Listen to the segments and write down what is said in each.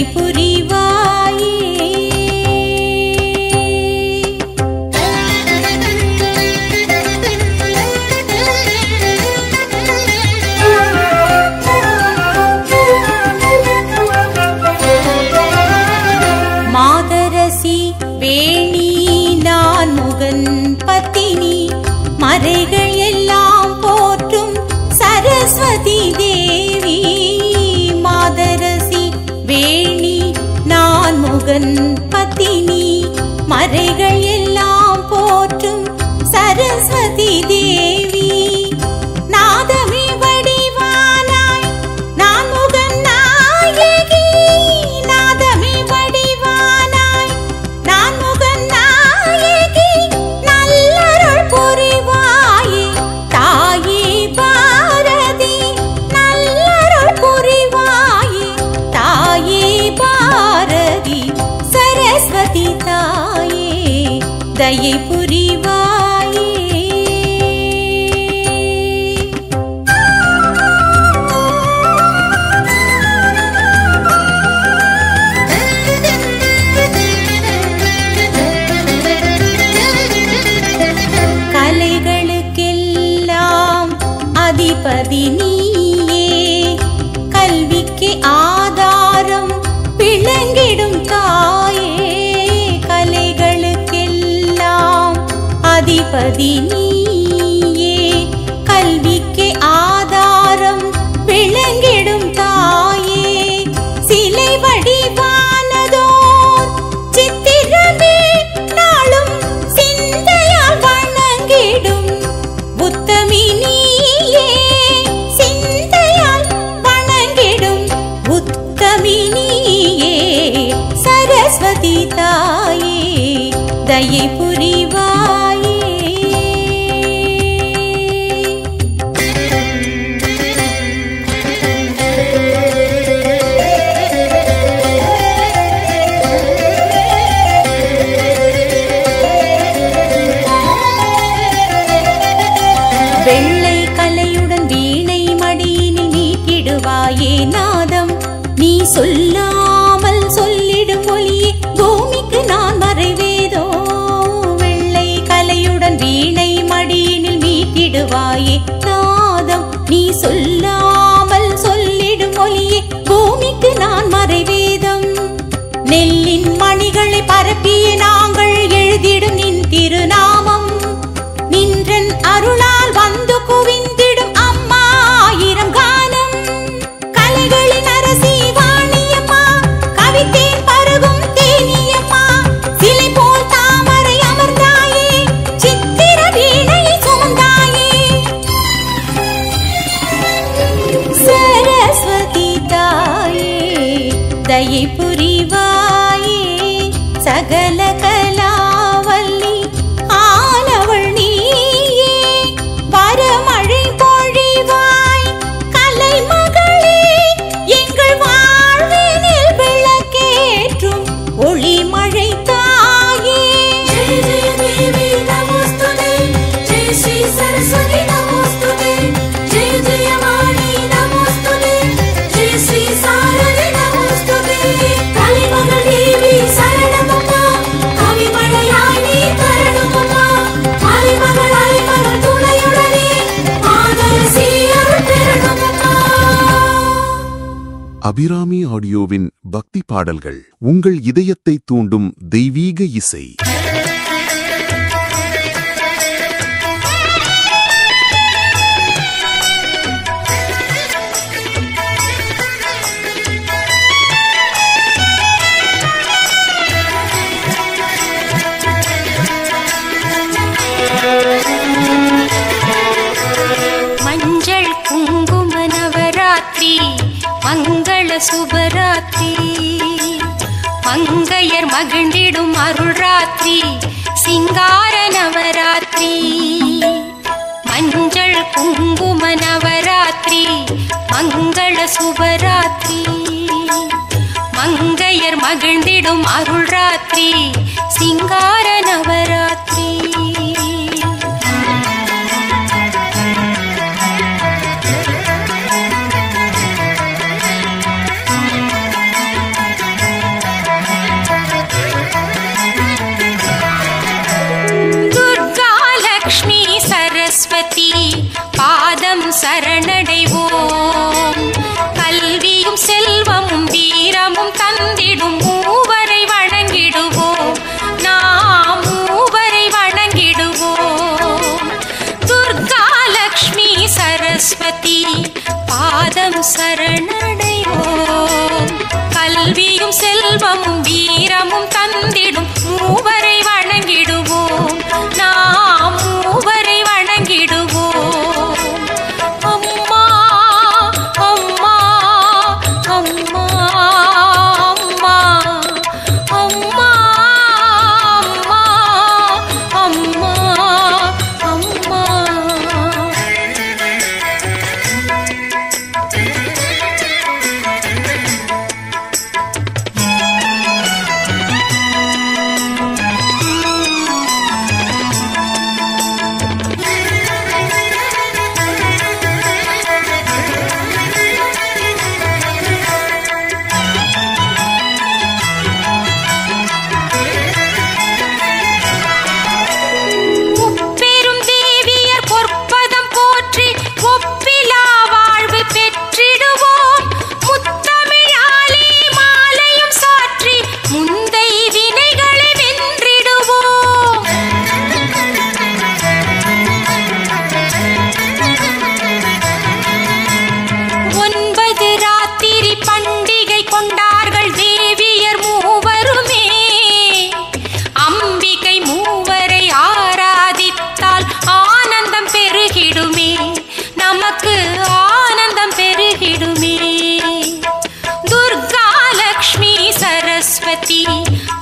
தயை புரிவாயே. மாதரசி வேணி நான் முகன் பத்தினி மறைகள் எல்லாம் போற்றும் சரஸ்வதி தேவி. மாதரசி வேணி நான் முகன் பத்தினி மறைகள் எல்லாம் போற்றும் சரஸ்வதி தேவி. நாதமே வடிவானாய் நான் முகன் நாயகி. நாதமே வடிவானாய் நான் முகன் நாயகி. நல்லருள் புரிவாயே தாயே பாரதி. நல்லருள் புரிவாயே தாயே பாரதி. சரஸ்வதி தாயே தயை புரிவாயே. கலைகளுக்கெல்லாம் அதிபதி நீயே. கல்விக்கு ஆதாரம் விளங்கிடும் தாயே. கலைகளுக்கெல்லாம் அதிபதி நீயே. கல்விக்கு ஆதாரம் விளங்கிடும் தாயே. சிலை வடிவானதோர் சித்திரமே நாளும் சிந்தையால் வணங்கிடும் உத்தமி நீயே. சிந்தையால் வணங்கிடும் உத்தமி நீயே. சரஸ்வதி தாயே தயை புரிவாயே. வெள்ளை கலையுடன் வீணை மடியினில் மீட்டிடுவாயே நாதம். நீ சொல்லாமல் சொல்லிடும் ஒலியே பூமிக்கு நான் மறைவேதோ. வெள்ளை கலையுடன் வீணை மடியினில் மீட்டிடுவாயே நாதம். நீ சொல்லாமல் சொல்லிடும் ஒலியே பூமிக்கு நான் மறைவேதம். நெல்லின் மணிகளை பரப்பிய நாங்கள் எழுதிடும் நின் திருநாமம். நின்றன் அருளால் வந்து குவிந்திடும் அம்மா ஆயிரம் கானம். கலைகளின் அரசி வாணியம்மா. கவித்தேன் பருகும் தேனியம்மா. சிலை போல் தாமரை அமர்ந்தாயே. சித்திர வீணையை சுமந்தாயே. சரஸ்வதி தாயே தயை புரிவாயே. சகல கலாவல்லி ஆனவள் நீயே. வரமழை பொழிவாய் கலைமகளே. எங்கள் வாழ்வினில் விளக்கேற்றும் ஒளிமழை தாயே. जय जय देवी नमोस्तुते. जय श्री सरस्वती नमोस्तुते. जय जय वाणी नमोस्तुते. जय श्री सारदे नमोस्तुते. कलिमகள் देवी சரணமம்மா. கவிமழையாய் நீ தரணுமம்மா. அலைமகள் அலைமகள் துணையுடனே மாதரசி அருள் பெறணுமம்மா. அபிராமி ஆடியோவின் பக்தி பாடல்கள் உங்கள் இதயத்தை தூண்டும் தெய்வீக இசை. மஞ்சள் குங்கும நவராத்திரி மங்கள சுபராத்திரி. மங்கையர் மகிழ்ந்திடும் அருள் ராத்திரி சிங்கார நவராத்திரி. மஞ்சள் குங்கும நவராத்திரி மங்கள சுபராத்திரி. மங்கையர் மகிழ்ந்திடும் அருள் ராத்திரி சிங்கார நவராத்திரி. கல்வியும் செல்வமும் வீரமும் தந்திடும் மூவரை வணங்கிடுவோம், நாம் மூவரை வணங்கிடுவோம். அம்மா அம்மா அம்மா அம்மா அம்மா அம்மா அம்மா அம்மா. முப்பெரும் தேவியர் பொற்பதம் போற்றி ஒப்பிலா வாழ்வு பெற்றிடுவோம். முத்தமிழாலே மாலையும் சாற்றி முந்தை வினைகளை வென்றிடுவோம். ஒன்பது ராத்திரி பண்டிகை கொண்டார்கள் தேவியர் மூவருமே. அம்பிகை மூவரை ஆராதித்தால் ஆனந்தம் பெருகிடுமே, நமக்கு ஆனந்தம் பெருகிடுமே. துர்கா லக்ஷ்மி சரஸ்வதி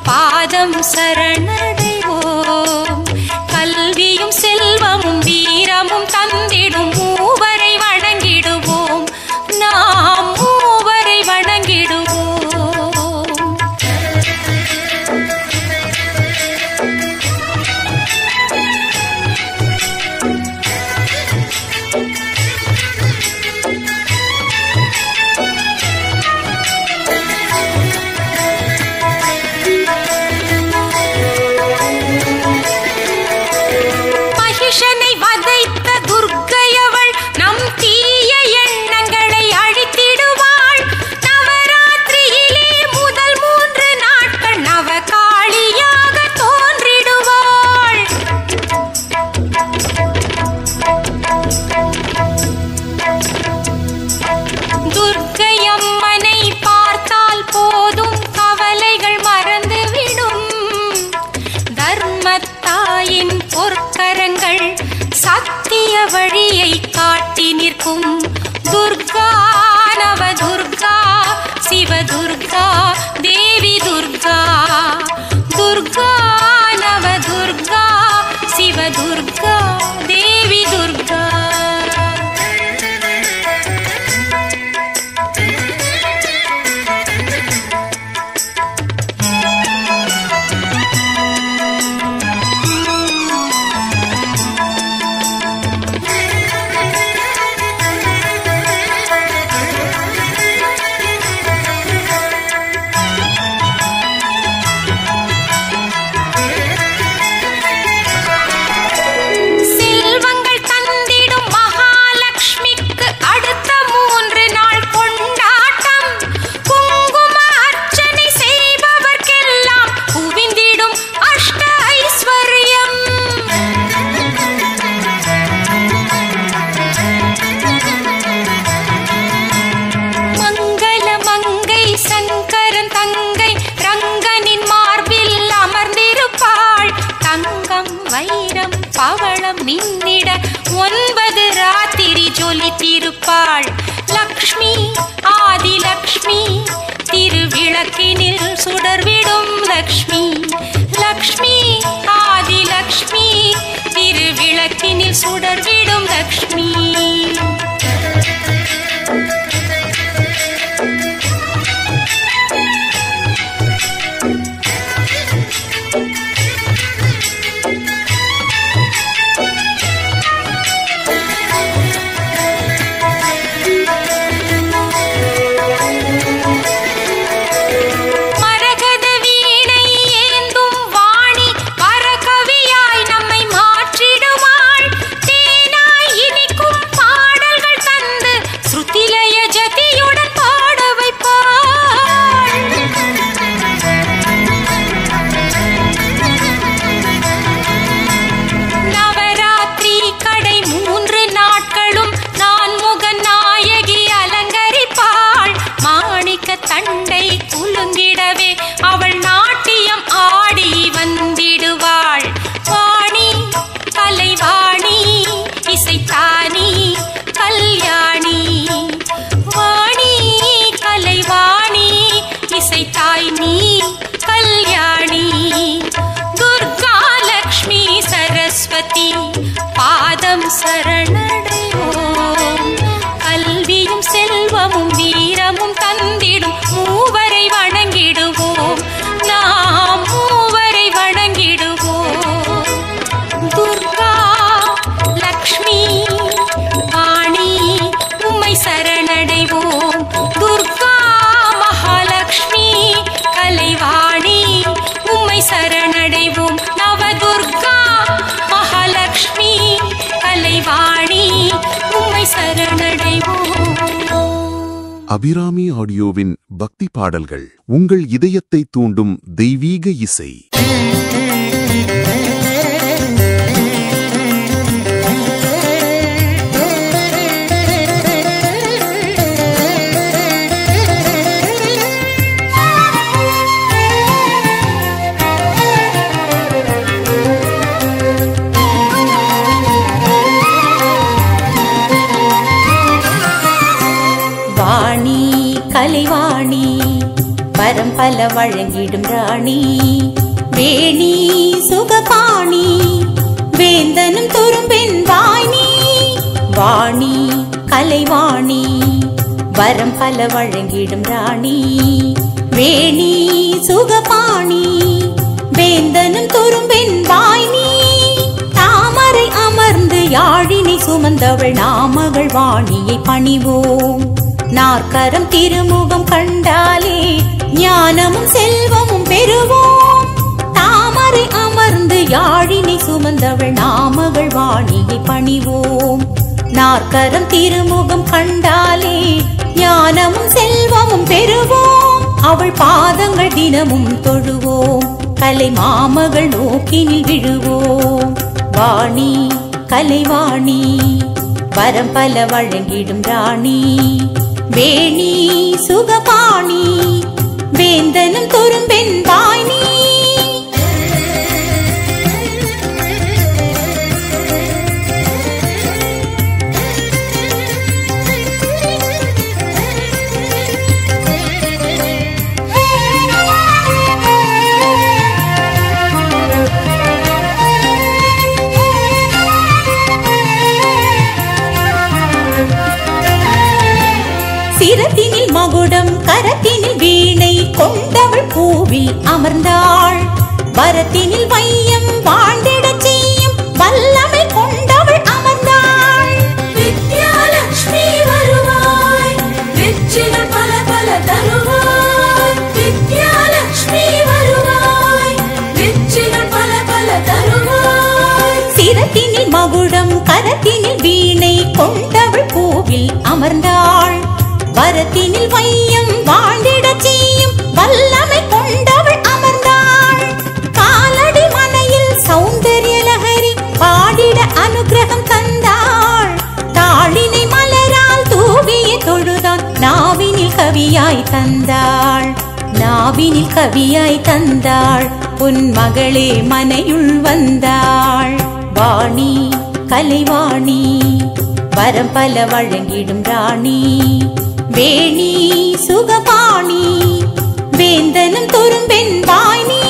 பாதம் சரணடைவோம். கல்வியும் செல்வமும் வீரமும் தந்திடும் மூவரை வணங்கிடுவோம், நாம் மூவரை வணங்கிடுவோம். மகிஷனை வதைத்த துர்க்கையவள் நம் தீய எண்ணங்களை அழித்திடுவாள். நவராத்திரியிலே முதல் 3 நாட்கள் நவகாளியாக தோன்றிடுவாள். துர்க்கையம்மனை பார்த்தால் போதும் கவலைகள் மறந்துவிடும். தர்மத்தாயின் பொற்கரங்கள் சத்திய வழியை காட்டி நிற்கும். துர்கா நவதுர்கா சிவதுர்கா தேவி துர்கா. துர்கா நவதுர்கா சிவதுர்கா தேவி துர்கா. செல்வங்கள் தந்திடும் மகாலட்சுமிக்கு அடுத்த 3 நாள் கொண்டாட்டம். குங்கும அர்ச்சனை செய்பவர்க்கெல்லாம் குவிந்திடும் அஷ்ட ஐஸ்வர்யம். மங்கள மங்கை சங்கரன் தங்கை ரங்கனின் மார்பில் அமர்ந்திருப்பாள். தங்கம் வைரம் பவளம் மின்னிட 9 ராத்திரி ஜொலித்திருப்பாள். லக்ஷ்மி ஆதிலக்ஷ்மி திருவிளக்கினில் சுடர்விடும் லக்ஷ்மி. லக்ஷ்மி ஆதிலக்ஷ்மி திருவிளக்கினில் சுடர்விடும் லக்ஷ்மி. மரகத வீணை ஏந்தும் வாணி பரகவியாய் நம்மை மாற்றிடுவாள். தேனாய் இனிக்கும் காமினி கல்யாணி துர்கா லக்ஷ்மி சரஸ்வதி பாதம் சரணடைவோம். கல்வியும் செல்வமும் வீரமும் தந்திடும் மூவரை வணங்கிடுவோம். நாம் மூவரை வணங்கிடுவோம். துர்கா லக்ஷ்மி வாணி உம்மை சரணடைவோம். துர்கா மகாலட்சுமி கலைவாணி உம்மை சரணடைவோம். நவதுர்கா மகாலட்சுமி கலைவாணி உம்மை சரணடைவோம். அபிராமி ஆடியோவின் பக்தி பாடல்கள் உங்கள் இதயத்தை தூண்டும் தெய்வீக இசை. வாணி கலைவாணி வரம் பல வழங்கிடும் ராணி வேணி சுகபாணி வேந்தனும் துரும்பெண் வாணி. வாணி கலைவாணி வரம் பல வழங்கிடும் ராணி வேணி சுகபாணி வேந்தனும் துரும்பெண் வாணி. தாமரை அமர்ந்து யாழினை சுமந்தவள் நாமகள் வாணியை பணிவோம். நாற்கரம் திருமுகம் கண்டாலே ஞானமும் செல்வமும் பெறுவோம். தாமரை அமர்ந்து யாழினை சுமந்தவள் நாமகள் வாணியை பணிவோம். நாற்கரம் திருமுகம் கண்டாலே ஞானமும் செல்வமும் பெறுவோம். அவள் பாதங்கள் தினமும் தொழுவோம். கலை மாமகள் நோக்கினில் விழுவோம். வாணி கலைவாணி வரம் பல வழங்கிடும் ராணி வேணி சுகபாணி வேந்தனும் துரும்பெண் வாணி. சிரத்தினில் மகுடம் கரத்தினில் வீணை கொண்டவள் பூவில் அமர்ந்தாள். வரத்தினில் வையம் வாழ்ந்திடச் செய்யும் வல்லமை கொண்டவள் அமர்ந்தாள். வித்யாலட்சுமி வருவாய் வெற்றிகள் பல பல தருவாய். வித்யாலட்சுமி வருவாய் வெற்றிகள் பல பல தருவாய். சிரத்தினில் மகுடம் கரத்தினில் வீணை கொண்டவள் பூவில் அமர்ந்தாள். வரத்தினில் வையம் வாழ்ந்திடச் செய்யும் வல்லமை கொண்டவள் அமர்ந்தாள். காலடி மனையில் சௌந்தர்ய லஹரி பாடிட அனுகிரகம் தந்தாள். தாளினை மலரால் தூவிய தொழுதான் நாவினில் கவியாய் தந்தாள். நாவினில் கவியாய் தந்தாள். உன் மகளே மனையுள் வந்தாள். வாணி கலைவாணி வரம் பல வழங்கிடும் ராணி வேணி சுகபாணி வேந்தனும் துரும்பெண் வாணி.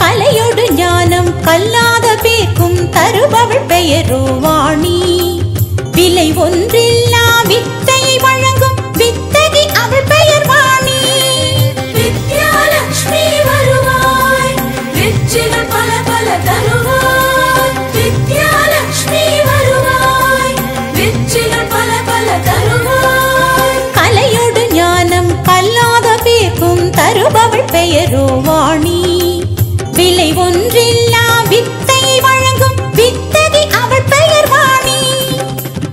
கலையோடு ஞானம் கல்லாத பேக்கும் தருபவள் பெயரோ வாணி. விலை ஒன்றில்லா வித்தையை வழங்கும் வித்தகி அவள் பெயர் வாணி. வித்யாலட்சுமி வருவாய் வெற்றிகள் பல பல தருவாய். வித்யாலட்சுமி வருவாய் வெற்றிகள் பல பல தருவாய். கலையோடு ஞானம் கல்லாத பேக்கும் தருபவள் பெயரோ வாணி. விலை ஒன்றில்லா வித்தையை வழங்கும் வித்தகி அவள் பெயர் வாணி.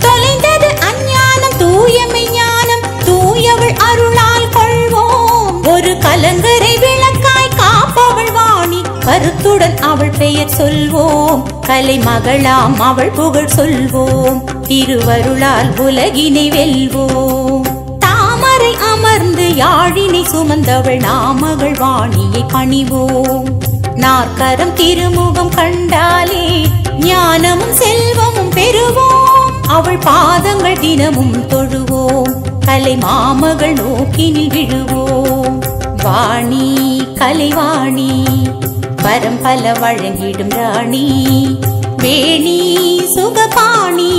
தொலைந்தது அஞ்ஞானம் தூயமை ஞானம் தூயவள் அருளால் கொள்வோம். ஒரு கலங்கரை விளக்காய் காப்பவள் வாணி கருத்துடன் அவள் பெயர் சொல்வோம். கலை மகளாம் அவள் புகழ் சொல்வோம், திருவருளால் உலகினை வெல்வோம். தாமரை அமர்ந்து யாழினை சுமந்தவள் நாமகள் வாணியை பணிவோம். நாற்கரம் திருமுகம் கண்டாலே ஞானமும் செல்வமும் பெறுவோம். அவள் பாதங்கள் தினமும் தொழுவோம், கலை மாமகள் நோக்கினில் விழுவோம். வாணி கலைவாணி வரம் பல வழங்கிடும் ராணி, வேணி சுகபாணி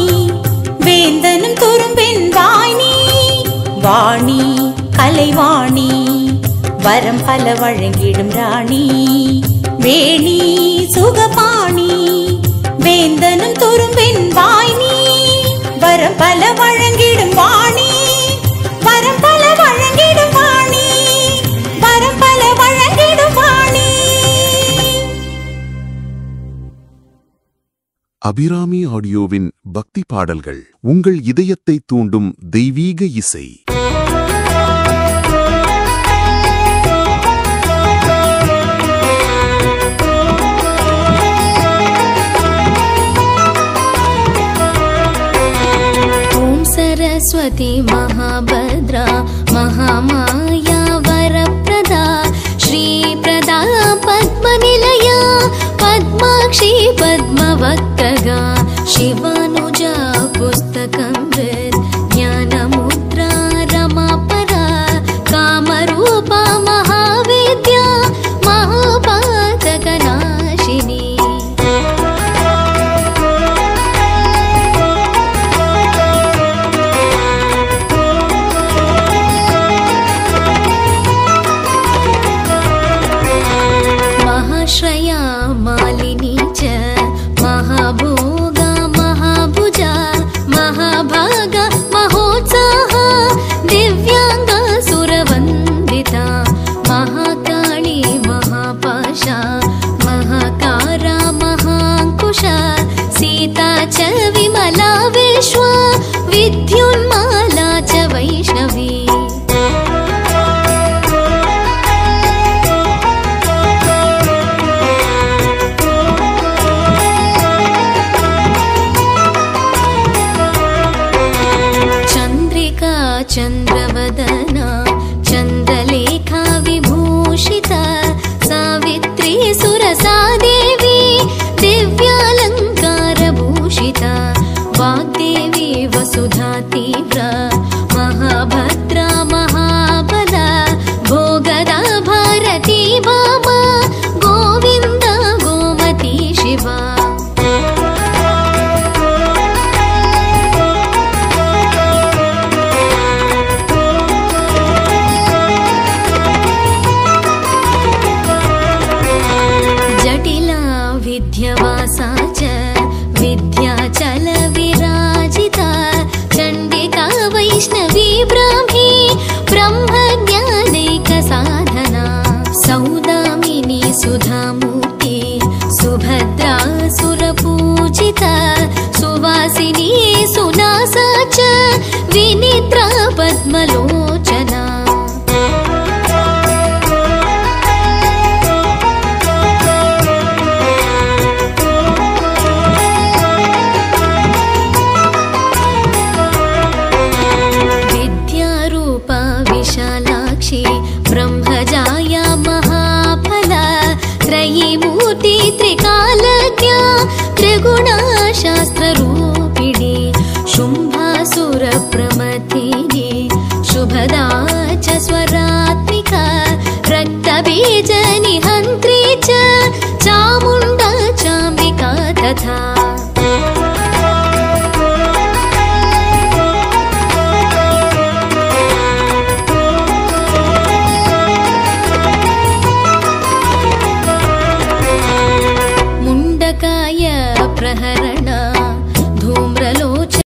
வேந்தனும் துரும்பெண் வாணி. வாணி கலைவாணி வரம் பல வழங்கிடும் ராணி, வேணி சுகபாணி வேந்தனும் துரும்பெண் வாணி. வரம் பல வழங்கிடும் வாணி, வரம் பல வழங்கிடும் வாணி, வரம் பல வழங்கிடும் வாணி. அபிராமி ஆடியோவின் பக்தி பாடல்கள் உங்கள் இதயத்தை தூண்டும் தெய்வீக இசை. सरस्वती महाभद्रा महामाया वरप्रदा श्रीप्रदा पद्मनिलया पद्माक्षी पद्मवक्त्रगा शिवानुजा पुस्तकमृत ज्ञानमुद्रा रमापरा कामरूपा महाविद्या महापातकनाशिनी. श्रया मालिनी च महाभोगा महाभुजा महाभागा महोत्साहा दिव्यांगा सुरवन्दिता महाकाली महापाशा महाकारा महाङ्कुशा सीता च विमला विश्वा विद्युन्माला च वैष्णवी. चन्द्रवदना चन्द्रलेखा विभूषिता सावित्री सुरसा देवी दिव्यालङ्कारभूषिता वाग्देवी वसुधा तीव्रा महाभद्रा महाबला भोगदा भारती वामा गोविन्दा गोमती शिवा. विद्यावासा च विद्याचल विराजिता चण्डिका वैष्णवी ब्राह्मी ब्रह्मज्ञानैक साधना सौदामिनी सुधामूर्ति सुभद्रा सुरपूजिता सुवासिनी सुनासा च विनिद्रा पद्मलोचना. विशालाक्षी ब्रह्मजाया महाफला त्रयीमूर्ति त्रिकालज्ञा त्रिगुणा शास्त्ररूपिणी शुम्भासुरप्रमथिनी शुभदा च स्वरात्मिका रक्तबीजनिहन्त्री च चामुण्डा चाम्बिका तथा. प्रहरण